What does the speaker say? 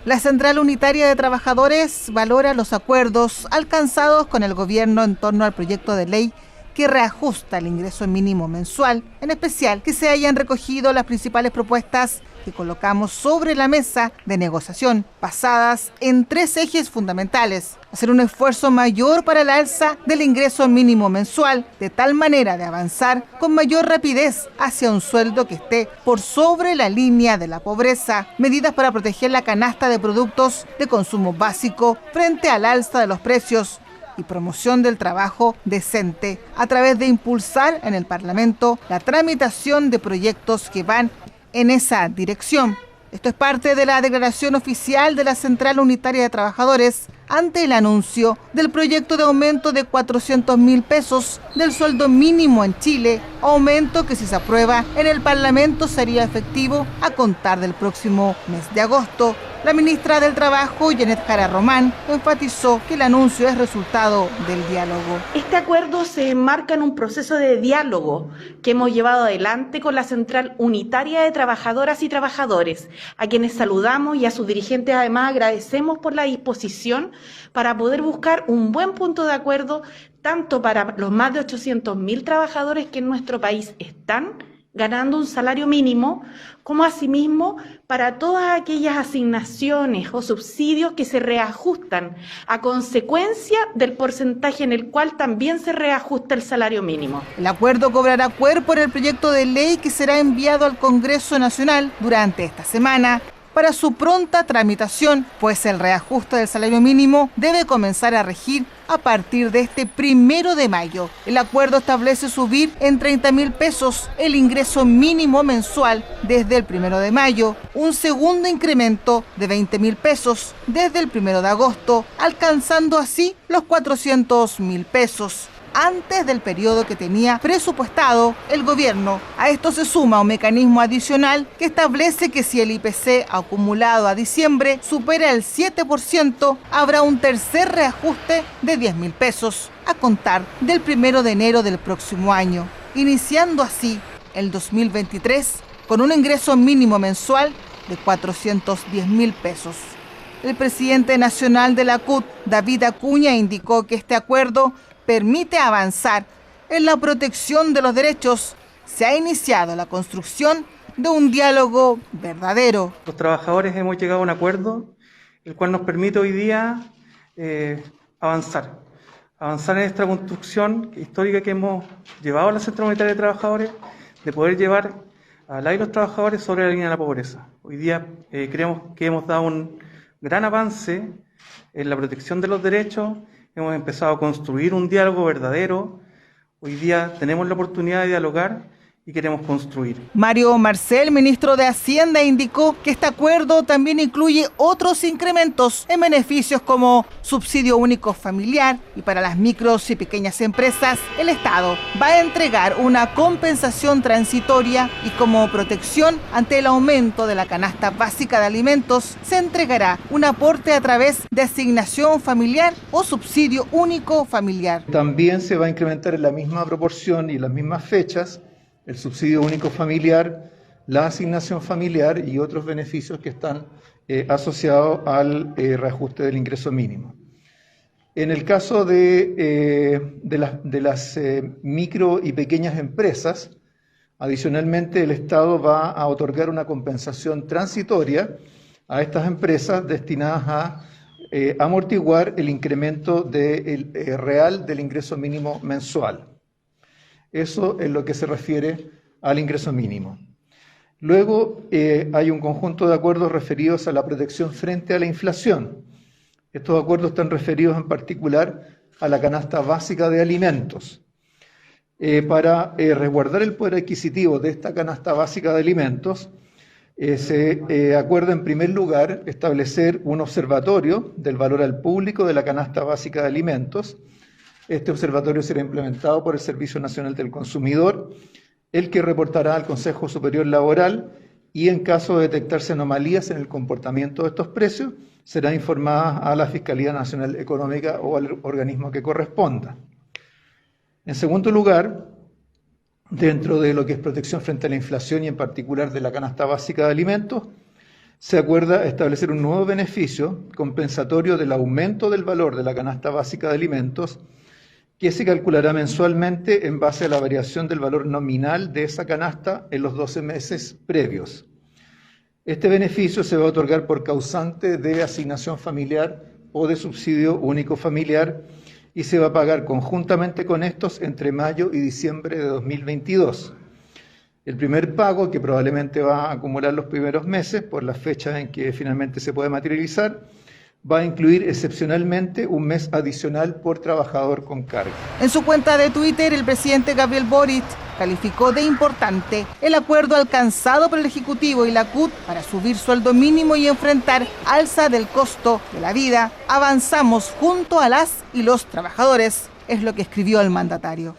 La Central Unitaria de Trabajadores valora los acuerdos alcanzados con el gobierno en torno al proyecto de ley que reajusta el ingreso mínimo mensual, en especial que se hayan recogido las principales propuestas que colocamos sobre la mesa de negociación, basadas en 3 ejes fundamentales: hacer un esfuerzo mayor para el alza del ingreso mínimo mensual, de tal manera de avanzar con mayor rapidez hacia un sueldo que esté por sobre la línea de la pobreza, medidas para proteger la canasta de productos de consumo básico frente al alza de los precios, y promoción del trabajo decente, a través de impulsar en el Parlamento la tramitación de proyectos que van en esa dirección. Esto es parte de la declaración oficial de la Central Unitaria de Trabajadores ante el anuncio del proyecto de aumento de 400.000 pesos del sueldo mínimo en Chile, aumento que, si se aprueba en el Parlamento, sería efectivo a contar del próximo mes de agosto. La ministra del Trabajo, Janet Jara Román, enfatizó que el anuncio es resultado del diálogo. Este acuerdo se enmarca en un proceso de diálogo que hemos llevado adelante con la Central Unitaria de Trabajadoras y Trabajadores, a quienes saludamos, y a sus dirigentes además agradecemos por la disposición para poder buscar un buen punto de acuerdo, tanto para los más de 800.000 trabajadores que en nuestro país están ganando un salario mínimo, como asimismo para todas aquellas asignaciones o subsidios que se reajustan a consecuencia del porcentaje en el cual también se reajusta el salario mínimo. El acuerdo cobrará cuerpo en el proyecto de ley que será enviado al Congreso Nacional durante esta semana para su pronta tramitación, pues el reajuste del salario mínimo debe comenzar a regir a partir de este 1 de mayo. El acuerdo establece subir en 30.000 pesos el ingreso mínimo mensual desde el 1 de mayo, un segundo incremento de 20.000 pesos desde el 1 de agosto, alcanzando así los 400.000 pesos antes del periodo que tenía presupuestado el gobierno. A esto se suma un mecanismo adicional que establece que si el IPC acumulado a diciembre supera el 7%, habrá un tercer reajuste de 10.000 pesos a contar del 1 de enero del próximo año, iniciando así el 2023 con un ingreso mínimo mensual de 410.000 pesos. El presidente nacional de la CUT, David Acuña, indicó que este acuerdo permite avanzar en la protección de los derechos. Se ha iniciado la construcción de un diálogo verdadero. Los trabajadores hemos llegado a un acuerdo, el cual nos permite hoy día avanzar en esta construcción histórica que hemos llevado a la Central Unitaria de Trabajadores, de poder llevar a la y los trabajadores sobre la línea de la pobreza. Hoy día creemos que hemos dado un gran avance en la protección de los derechos. Hemos empezado a construir un diálogo verdadero. Hoy día tenemos la oportunidad de dialogar y queremos construir. Mario Marcel, ministro de Hacienda, indicó que este acuerdo también incluye otros incrementos en beneficios como subsidio único familiar, y para las micros y pequeñas empresas el Estado va a entregar una compensación transitoria, y como protección ante el aumento de la canasta básica de alimentos se entregará un aporte a través de asignación familiar o subsidio único familiar. También se va a incrementar en la misma proporción y en las mismas fechas el subsidio único familiar, la asignación familiar y otros beneficios que están asociados al reajuste del ingreso mínimo. En el caso de las micro y pequeñas empresas, adicionalmente el Estado va a otorgar una compensación transitoria a estas empresas destinadas a amortiguar el incremento real del ingreso mínimo mensual. Eso es lo que se refiere al ingreso mínimo. Luego hay un conjunto de acuerdos referidos a la protección frente a la inflación. Estos acuerdos están referidos en particular a la canasta básica de alimentos. Para resguardar el poder adquisitivo de esta canasta básica de alimentos, se acuerda en primer lugar establecer un observatorio del valor al público de la canasta básica de alimentos. Este observatorio será implementado por el Servicio Nacional del Consumidor, el que reportará al Consejo Superior Laboral, y en caso de detectarse anomalías en el comportamiento de estos precios, será informada a la Fiscalía Nacional Económica o al organismo que corresponda. En segundo lugar, dentro de lo que es protección frente a la inflación y en particular de la canasta básica de alimentos, se acuerda establecer un nuevo beneficio compensatorio del aumento del valor de la canasta básica de alimentos, que se calculará mensualmente en base a la variación del valor nominal de esa canasta en los 12 meses previos. Este beneficio se va a otorgar por causante de asignación familiar o de subsidio único familiar y se va a pagar conjuntamente con estos entre mayo y diciembre de 2022. El primer pago, que probablemente va a acumular los primeros meses por las fechas en que finalmente se puede materializar, va a incluir excepcionalmente un mes adicional por trabajador con carga. En su cuenta de Twitter, el presidente Gabriel Boric calificó de importante el acuerdo alcanzado por el Ejecutivo y la CUT para subir sueldo mínimo y enfrentar alza del costo de la vida. Avanzamos junto a las y los trabajadores, es lo que escribió el mandatario.